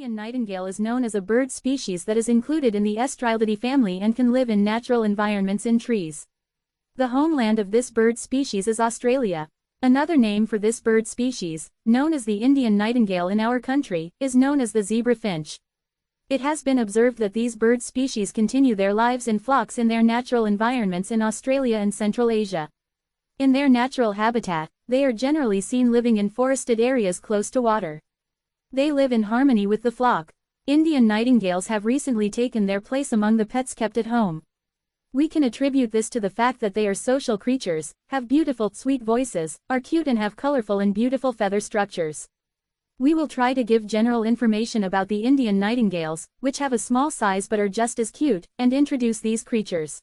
Indian nightingale is known as a bird species that is included in the Estrildidae family and can live in natural environments in trees. The homeland of this bird species is Australia. Another name for this bird species, known as the Indian nightingale in our country, is known as the zebra finch. It has been observed that these bird species continue their lives in flocks in their natural environments in Australia and Central Asia. In their natural habitat, they are generally seen living in forested areas close to water. They live in harmony with the flock. Indian nightingales have recently taken their place among the pets kept at home. We can attribute this to the fact that they are social creatures, have beautiful, sweet voices, are cute and have colorful and beautiful feather structures. We will try to give general information about the Indian nightingales, which have a small size but are just as cute, and introduce these creatures.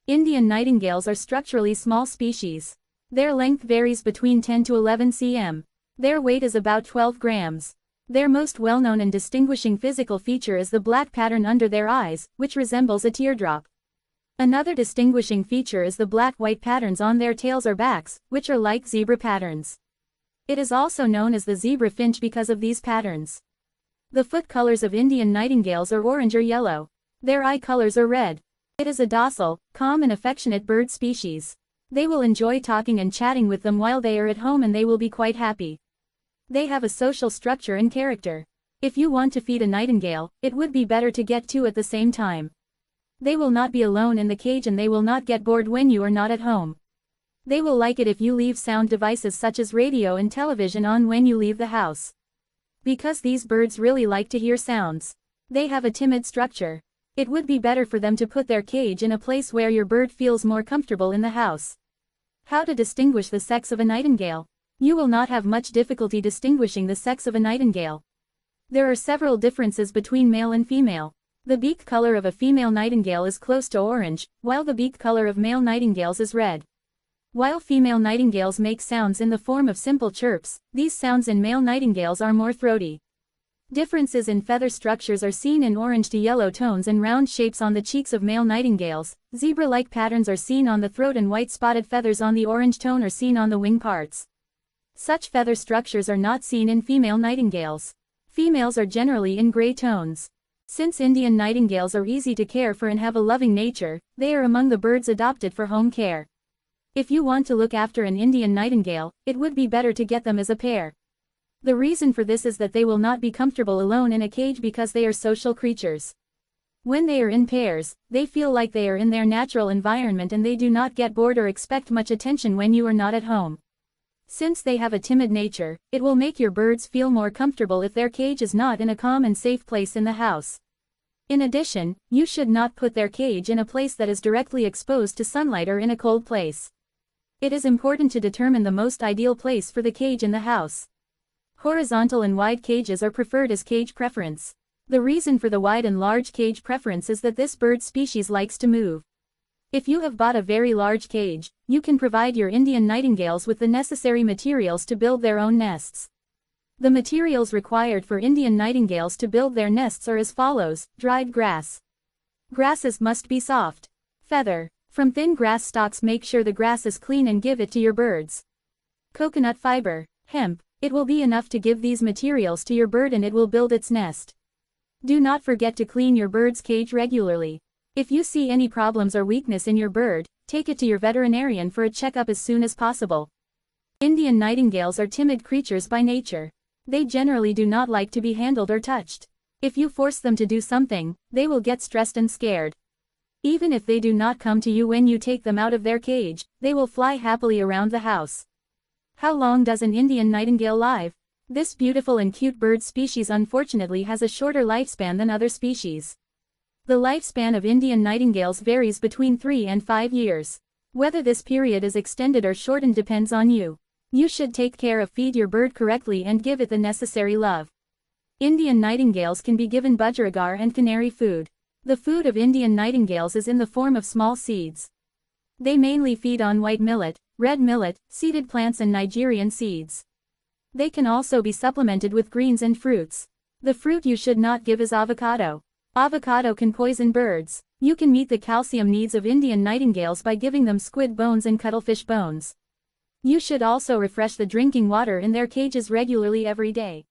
Indian nightingales are structurally small species. Their length varies between 10 to 11 cm. Their weight is about 12 grams. Their most well-known and distinguishing physical feature is the black pattern under their eyes, which resembles a teardrop. Another distinguishing feature is the black-white patterns on their tails or backs, which are like zebra patterns. It is also known as the zebra finch because of these patterns. The foot colors of Indian nightingales are orange or yellow. Their eye colors are red. It is a docile, calm and affectionate bird species. They will enjoy talking and chatting with them while they are at home and they will be quite happy. They have a social structure and character. If you want to feed a nightingale, it would be better to get two at the same time. They will not be alone in the cage and they will not get bored when you are not at home. They will like it if you leave sound devices such as radio and television on when you leave the house. Because these birds really like to hear sounds. They have a timid structure. It would be better for them to put their cage in a place where your bird feels more comfortable in the house. How to distinguish the sex of a nightingale? You will not have much difficulty distinguishing the sex of a nightingale. There are several differences between male and female. The beak color of a female nightingale is close to orange, while the beak color of male nightingales is red. While female nightingales make sounds in the form of simple chirps, these sounds in male nightingales are more throaty. Differences in feather structures are seen in orange to yellow tones and round shapes on the cheeks of male nightingales. Zebra-like patterns are seen on the throat and white spotted feathers on the orange tone are seen on the wing parts. Such feather structures are not seen in female nightingales. Females are generally in gray tones. Since Indian nightingales are easy to care for and have a loving nature, they are among the birds adopted for home care. If you want to look after an Indian nightingale, it would be better to get them as a pair. The reason for this is that they will not be comfortable alone in a cage because they are social creatures. When they are in pairs, they feel like they are in their natural environment and they do not get bored or expect much attention when you are not at home. Since they have a timid nature, it will make your birds feel more comfortable if their cage is not in a calm and safe place in the house. In addition, you should not put their cage in a place that is directly exposed to sunlight or in a cold place. It is important to determine the most ideal place for the cage in the house. Horizontal and wide cages are preferred as cage preference. The reason for the wide and large cage preference is that this bird species likes to move. If you have bought a very large cage, you can provide your Indian nightingales with the necessary materials to build their own nests. The materials required for Indian nightingales to build their nests are as follows: dried grass. Grasses must be soft. Feather. From thin grass stalks, make sure the grass is clean and give it to your birds. Coconut fiber. Hemp. It will be enough to give these materials to your bird and it will build its nest. Do not forget to clean your bird's cage regularly. If you see any problems or weakness in your bird, take it to your veterinarian for a checkup as soon as possible. Indian nightingales are timid creatures by nature. They generally do not like to be handled or touched. If you force them to do something, they will get stressed and scared. Even if they do not come to you when you take them out of their cage, they will fly happily around the house. How long does an Indian nightingale live? This beautiful and cute bird species unfortunately has a shorter lifespan than other species. The lifespan of Indian nightingales varies between 3 and 5 years. Whether this period is extended or shortened depends on you. You should take care of feed your bird correctly and give it the necessary love. Indian nightingales can be given budgerigar and canary food. The food of Indian nightingales is in the form of small seeds. They mainly feed on white millet, red millet, seeded plants and Nigerian seeds. They can also be supplemented with greens and fruits. The fruit you should not give is avocado. Avocado can poison birds. You can meet the calcium needs of Indian nightingales by giving them squid bones and cuttlefish bones. You should also refresh the drinking water in their cages regularly every day.